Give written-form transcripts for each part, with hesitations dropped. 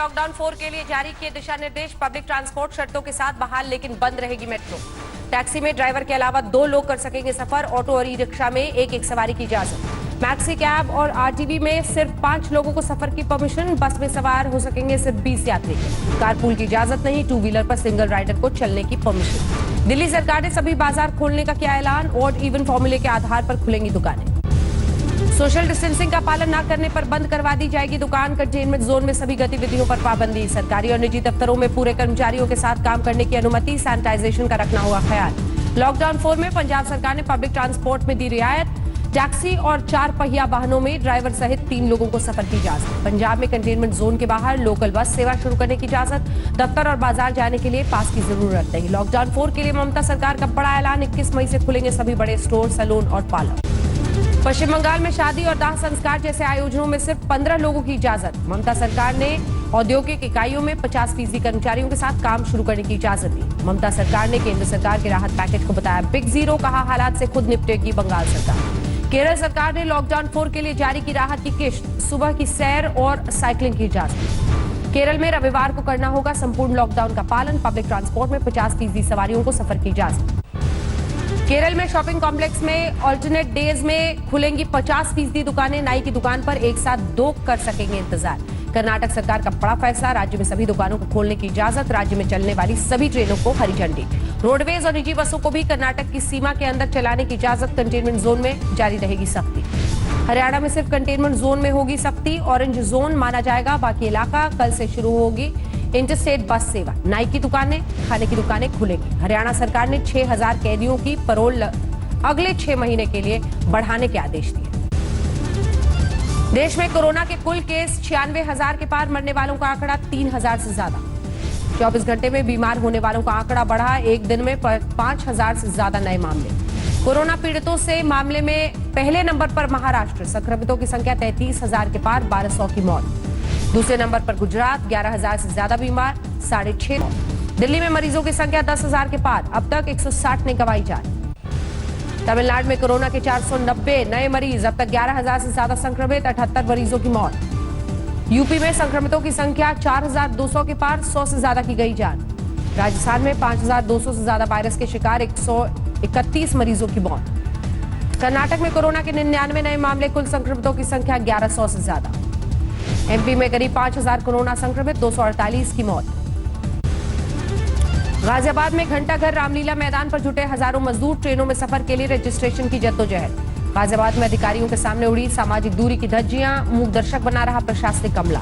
Lockdown 4 के लिए जारी किए दिशा निर्देश। पब्लिक ट्रांसपोर्ट शर्तों के साथ बहाल, लेकिन बंद रहेगी मेट्रो। टैक्सी में ड्राइवर के अलावा 2 लोग कर सकेंगे सफर। ऑटो और ई रिक्शा में एक सवारी की इजाजत। मैक्सी कैब और आरटीवी में सिर्फ 5 लोगों को सफर की परमिशन। बस में सवार हो सकेंगे सिर्फ 20 यात्री। कारपूल की इजाजत नहीं। 2 व्हीलर पर सिंगल राइडर को चलने की परमिशन। दिल्ली सरकार ने सभी बाजार खोलने का किया ऐलान। ऑड इवन फॉर्मूले के आधार पर खुलेंगी दुकानें। सोशल डिस्टेंसिंग का पालन न करने पर बंद करवा दी जाएगी दुकान। कंटेनमेंट जोन में सभी गतिविधियों पर पाबंदी। सरकारी और निजी दफ्तरों में पूरे कर्मचारियों के साथ काम करने की अनुमति। सैनिटाइजेशन का रखना होगा ख्याल। लॉकडाउन 4 में पंजाब सरकार ने पब्लिक ट्रांसपोर्ट में दी रियायत। टैक्सी और 4 पहिया वाहनों में ड्राइवर सहित 3 लोगों को सफर की इजाजत। पंजाब में कंटेनमेंट जोन के बाहर लोकल बस सेवा शुरू करने की इजाजत। दफ्तर और बाजार जाने के लिए पास की जरूरत नहीं। लॉकडाउन 4 के लिए ममता सरकार का बड़ा ऐलान। 21 मई से खुलेंगे सभी बड़े स्टोर, सैलून और पार्लर। पश्चिम बंगाल में शादी और दाह संस्कार जैसे आयोजनों में सिर्फ 15 लोगों की इजाजत। ममता सरकार ने औद्योगिक इकाइयों में 50% कर्मचारियों के साथ काम शुरू करने की इजाजत दी। ममता सरकार ने केंद्र सरकार के राहत पैकेज को बताया बिग जीरो। कहा हालात से खुद निपटेगी बंगाल सरकार। केरल सरकार ने लॉकडाउन 4 के लिए जारी की राहत की किश्त। सुबह की सैर और साइकिलिंग की इजाजत। केरल में रविवार को करना होगा संपूर्ण लॉकडाउन का पालन। पब्लिक ट्रांसपोर्ट में 50% सवारियों को सफर की इजाजत। केरल में शॉपिंग कॉम्प्लेक्स में ऑल्टरनेट डेज में खुलेंगी 50% दुकानें। नाई की दुकान पर एक साथ 2 कर सकेंगे इंतजार। कर्नाटक सरकार का बड़ा फैसला। राज्य में सभी दुकानों को खोलने की इजाजत। राज्य में चलने वाली सभी ट्रेनों को हरी झंडी। रोडवेज और निजी बसों को भी कर्नाटक की सीमा के अंदर चलाने की इजाजत। कंटेनमेंट जोन में जारी रहेगी सख्ती। हरियाणा में सिर्फ कंटेनमेंट जोन में होगी सख्ती। ऑरेंज जोन माना जाएगा बाकी इलाका। कल से शुरू होगी इंटरस्टेट बस सेवा। नाई की दुकानें, खाने की दुकानें खुलेंगी। हरियाणा सरकार ने 6000 कैदियों की पैरोल अगले 6 महीने के लिए बढ़ाने के आदेश दिए। देश में कोरोना के कुल केस 96,000 के पार। मरने वालों का आंकड़ा 3000 से ज्यादा। 24 घंटे में बीमार होने वालों का आंकड़ा बढ़ा। एक दिन में 5000 से ज्यादा नए मामले। कोरोना पीड़ितों से मामले में पहले नंबर पर महाराष्ट्र। संक्रमितों की संख्या 33,000 के पार। 1200 की मौत। दूसरे नंबर पर गुजरात। 11,000 से ज्यादा बीमार, 6.5। दिल्ली में मरीजों की संख्या 10,000 के पार। अब तक 160 ने गंवाई जान। तमिलनाडु में कोरोना के 490 नए मरीज। अब तक 11,000 से ज्यादा संक्रमित, 78 मरीजों की मौत। यूपी में संक्रमितों की संख्या 4,200 के पार, 100 से ज्यादा की गई जान। राजस्थान में 5,200 से ज्यादा वायरस के शिकार, 131 मरीजों की मौत। कर्नाटक में कोरोना के 99 नए मामले। कुल संक्रमितों की संख्या 1100 से ज्यादा। एमपी में करीब 5,000 कोरोना संक्रमित, 248 की मौत। गाजियाबाद में घंटाघर रामलीला मैदान पर जुटे हजारों मजदूर। ट्रेनों में सफर के लिए रजिस्ट्रेशन की जद्दोजहद। गाजियाबाद में अधिकारियों के सामने उड़ी सामाजिक दूरी की धज्जियां। मूक दर्शक बना रहा प्रशासनिक अमला।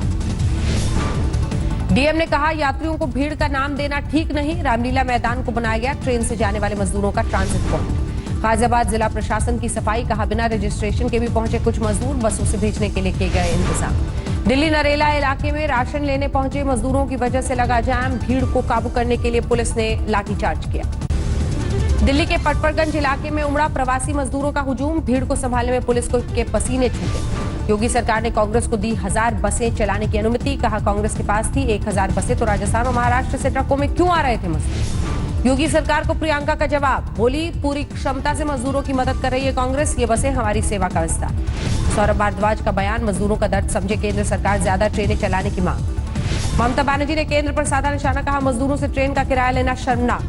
डीएम ने कहा यात्रियों को भीड़ का नाम देना ठीक नहीं। रामलीला मैदान को बनाया गया ट्रेन से जाने वाले मजदूरों का ट्रांजिट पॉइंट। गाजियाबाद जिला प्रशासन की सफाई। कहा बिना रजिस्ट्रेशन के भी पहुंचे कुछ मजदूर। बसों से भेजने के लिए किए गए इंतजाम। दिल्ली नरेला इलाके में राशन लेने पहुंचे मजदूरों की वजह से लगा जाम। भीड़ को काबू करने के लिए पुलिस ने लाठीचार्ज किया। दिल्ली के पटपरगंज इलाके में उमड़ा प्रवासी मजदूरों का हुजूम। भीड़ को संभालने में पुलिस के पसीने छूटे। योगी सरकार ने कांग्रेस को दी 1000 बसें चलाने की अनुमति। कहा कांग्रेस के पास थी 1000 बसें तो राजस्थान और महाराष्ट्र से ट्रकों में क्यों आ रहे थे मजदूर। योगी सरकार को प्रियंका का जवाब। बोली पूरी क्षमता से मजदूरों की मदद कर रही है कांग्रेस। ये बसें हमारी सेवा का विस्तार। सौरभ भारद्वाज का बयान। मजदूरों का दर्द समझे केंद्र सरकार, ज्यादा ट्रेनें चलाने की मांग। ममता बनर्जी ने केंद्र पर साधा निशाना। कहा मजदूरों से ट्रेन का किराया लेना शर्मनाक।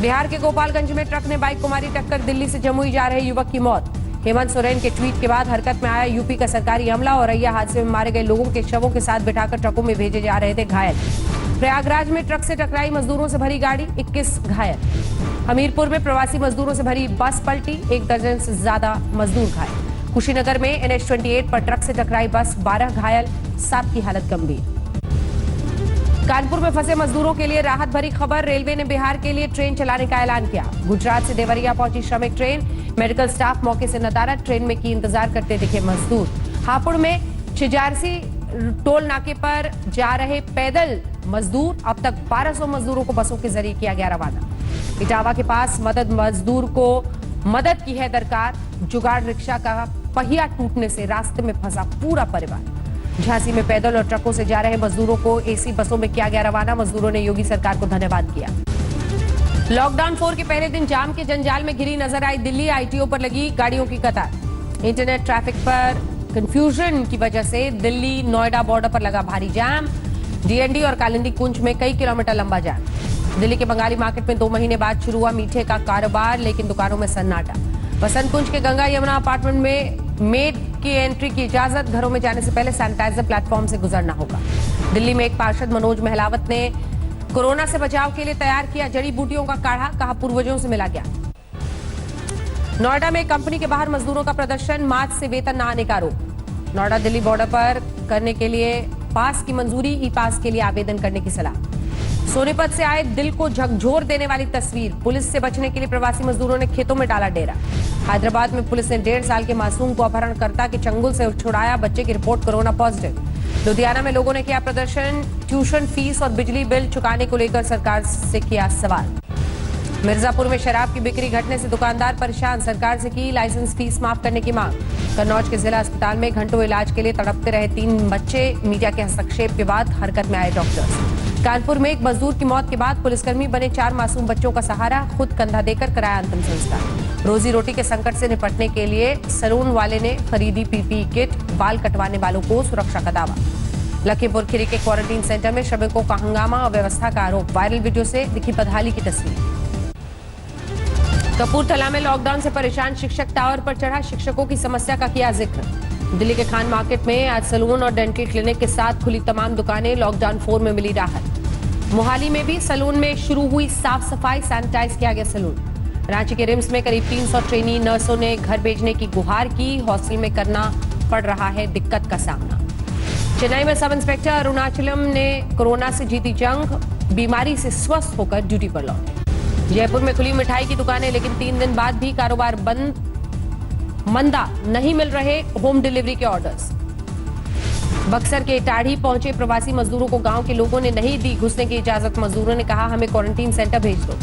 बिहार के गोपालगंज में ट्रक ने बाइक को मारी टक्कर। दिल्ली से जमुई जा रहे युवक की मौत। हेमंत सोरेन के ट्वीट के बाद हरकत में आया यूपी का सरकारी अमला। औरैया हादसे में मारे गए लोगों के शवों के साथ बिठाकर ट्रकों में भेजे जा रहे थे घायल। प्रयागराज में ट्रक से टकराई मजदूरों से भरी गाड़ी, 21 घायल। हमीरपुर में प्रवासी मजदूरों से भरी बस पलटी, 1 दर्जन से ज्यादा मजदूर घायल। कुशीनगर में NH-28 पर ट्रक से टकराई बस, 12 घायल, 7 की हालत गंभीर। कानपुर में फंसे मजदूरों के लिए राहत भरी खबर। रेलवे ने बिहार के लिए ट्रेन चलाने का ऐलान किया। गुजरात से देवरिया पहुंची श्रमिक ट्रेन। मेडिकल स्टाफ मौके से नदारद। ट्रेन में की इंतजार करते दिखे मजदूर। हापुड़ में छिजारसी टोल नाके पर जा रहे पैदल मजदूर। अब तक 1200 मजदूरों को बसों के जरिए किया गया रवाना। इटावा के पास मजदूर को मदद की है दरकार। जुगाड़ रिक्शा का पहिया टूटने से रास्ते में फंसा पूरा परिवार। झांसी में पैदल और ट्रकों से जा रहे मजदूरों को एसी बसों में किया गया रवाना। मजदूरों ने योगी सरकार को धन्यवाद किया। लॉकडाउन 4 के पहले दिन जाम के जंजाल में घिरी नजर आई दिल्ली। आईटीओ पर लगी गाड़ियों की कतार। इंटरनेट ट्रैफिक पर कंफ्यूजन की वजह से दिल्ली नोएडा बॉर्डर पर लगा भारी जाम। डीएनडी और कालिंदी कुंज में कई किलोमीटर लंबा जाम। दिल्ली के बंगाली मार्केट में 2 महीने बाद शुरू हुआ मीठे का कारोबार, लेकिन दुकानों में सन्नाटा। बसंत कुंज के गंगा यमुना अपार्टमेंट में मेड की एंट्री की इजाजत, घरों में जाने से पहले सैनिटाइजर प्लेटफॉर्म से गुजरना होगा। दिल्ली में एक पार्षद मनोज महलावत ने कोरोना से बचाव के लिए तैयार किया जड़ी बूटियों का काढ़ा, कहा पूर्वजों से मिला गया। नोएडा में कंपनी के बाहर मजदूरों का प्रदर्शन, मार्च से वेतन न आने का आरोप। नोएडा दिल्ली बॉर्डर पर करने के लिए पास की मंजूरी, ई पास के लिए आवेदन करने की सलाह। सोनीपत से आए दिल को झकझोर देने वाली तस्वीर, पुलिस से बचने के लिए प्रवासी मजदूरों ने खेतों में डाला डेरा। हैदराबाद में पुलिस ने 1.5 साल के मासूम को अपहरणकर्ता के चंगुल से छुड़ाया, बच्चे की रिपोर्ट कोरोना पॉजिटिव। लुधियाना में लोगों ने किया प्रदर्शन, ट्यूशन फीस और बिजली बिल चुकाने को लेकर सरकार से किया सवाल। मिर्जापुर में शराब की बिक्री घटने से दुकानदार परेशान, सरकार से की लाइसेंस फीस माफ करने की मांग। कन्नौज के जिला अस्पताल में घंटों इलाज के लिए तड़पते रहे 3 बच्चे, मीडिया के हस्तक्षेप के बाद हरकत में आए डॉक्टर्स। कानपुर में एक मजदूर की मौत के बाद पुलिसकर्मी बने 4 मासूम बच्चों का सहारा, खुद कंधा देकर कराया अंतिम संस्कार। रोजी रोटी के संकट से निपटने के लिए सैलून वाले ने खरीदी पीपीई किट, बाल कटवाने वालों को सुरक्षा का दावा। लखीमपुर खीरी के क्वारंटीन सेंटर में श्रमिकों का हंगामा, अव्यवस्था का आरोप, वायरल वीडियो से दिखी बदहाली की तस्वीर। कपूरथला में लॉकडाउन से परेशान शिक्षक टावर पर चढ़ा, शिक्षकों की समस्या का किया जिक्र। दिल्ली के खान मार्केट में आज सैलून और डेंटल क्लिनिक के साथ खुली तमाम दुकानें, लॉकडाउन 4 में मिली राहत। मोहाली में भी सैलून में शुरू हुई साफ सफाई, सैनिटाइज किया गया सैलून। रांची के रिम्स में करीब 300 ट्रेनी नर्सों ने घर भेजने की गुहार की, हॉस्टल में करना पड़ रहा है दिक्कत का सामना। चेन्नई में सब इंस्पेक्टर अरुणाचलम ने कोरोना से जीती जंग, बीमारी से स्वस्थ होकर ड्यूटी पर लौटे। जयपुर में खुली मिठाई की दुकानें, लेकिन 3 दिन बाद भी कारोबार बंद, मंदा, नहीं मिल रहे होम डिलीवरी के ऑर्डर्स। बक्सर के इटाढ़ी पहुंचे प्रवासी मजदूरों को गांव के लोगों ने नहीं दी घुसने की इजाजत, मजदूरों ने कहा हमें क्वारंटीन सेंटर भेज दो।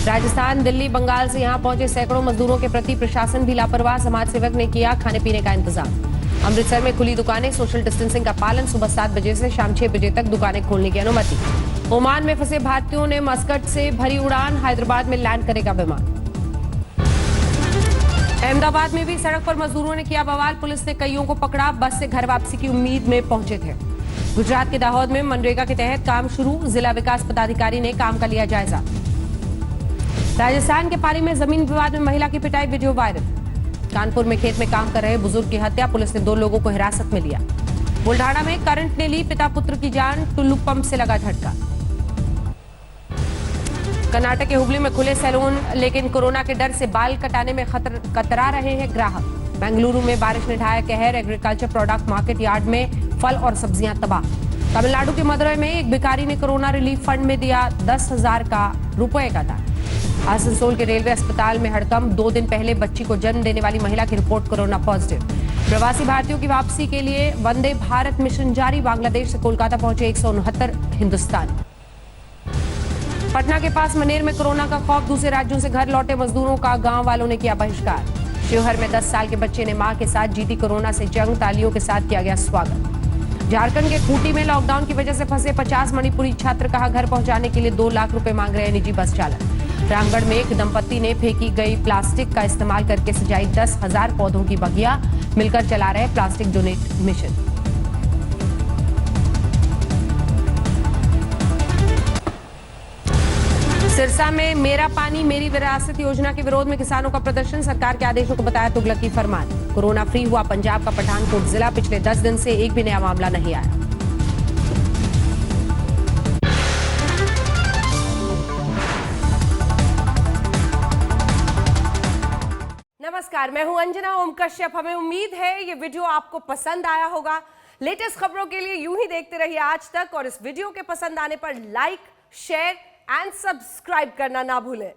राजस्थान, दिल्ली, बंगाल से यहां पहुंचे सैकड़ों मजदूरों के प्रति प्रशासन भी लापरवाह, समाज सेवक ने किया खाने पीने का इंतजाम। अमृतसर में खुली दुकानें, सोशल डिस्टेंसिंग का पालन, सुबह 7 बजे से शाम 6 बजे तक दुकानें खोलने की अनुमति। ओमान में फंसे भारतीयों ने मस्कट से भरी उड़ान, हैदराबाद में लैंड करेगा विमान। अहमदाबाद में भी सड़क पर मजदूरों ने किया बवाल, पुलिस ने कईयों को पकड़ा, बस से घर वापसी की उम्मीद में पहुंचे थे। गुजरात के दाहोद में मनरेगा के तहत काम शुरू, जिला विकास पदाधिकारी ने काम का लिया जायजा। राजस्थान के पाली में जमीन विवाद में महिला की पिटाई, वीडियो वायरल। कानपुर में खेत में काम कर रहे बुजुर्ग की हत्या, पुलिस ने 2 लोगों को हिरासत में लिया। बुल्ढाना में करंट ने ली पिता पुत्र की जान, टुल्लू पंप से लगा झटका। कर्नाटक के हुबली में खुले सैलून, लेकिन कोरोना के डर से बाल कटाने में कतरा रहे हैं ग्राहक। बेंगलुरु में बारिश ने ढाया कहर, एग्रीकल्चर प्रोडक्ट मार्केट यार्ड में फल और सब्जियां तबाह। तमिलनाडु के मदुरई में एक भिखारी ने कोरोना रिलीफ फंड में दिया 10,000 रुपए का दान। आसनसोल के रेलवे अस्पताल में हड़कंप, 2 दिन पहले बच्ची को जन्म देने वाली महिला की रिपोर्ट कोरोना पॉजिटिव। प्रवासी भारतीयों की वापसी के लिए वंदे भारत मिशन जारी, बांग्लादेश से कोलकाता पहुंचे 169 हिंदुस्तानी। पटना के पास मनेर में कोरोना का खौफ, दूसरे राज्यों से घर लौटे मजदूरों का गांव वालों ने किया बहिष्कार। शिवहर में 10 साल के बच्चे ने मां के साथ जीती कोरोना से जंग, तालियों के साथ किया गया स्वागत। झारखंड के खूंटी में लॉकडाउन की वजह से फंसे 50 मणिपुरी छात्र, कहा घर पहुंचाने के लिए 2 लाख रुपए मांग रहे निजी बस चालक। रामगढ़ में एक दंपत्ति ने फेंकी गई प्लास्टिक का इस्तेमाल करके सजाई 10,000 पौधों की बगिया, मिलकर चला रहे प्लास्टिक डोनेट मिशन। सिरसा में मेरा पानी मेरी विरासत योजना के विरोध में किसानों का प्रदर्शन, सरकार के आदेशों को बताया तुगलकी फरमान। कोरोना फ्री हुआ पंजाब का पठानकोट जिला, पिछले 10 दिन से एक भी नया मामला नहीं आया। नमस्कार, मैं हूं अंजना ओम कश्यप। हमें उम्मीद है ये वीडियो आपको पसंद आया होगा। लेटेस्ट खबरों के लिए यूं ही देखते रहिए आज तक, और इस वीडियो के पसंद आने पर लाइक, शेयर एंड सब्सक्राइब करना ना भूलें।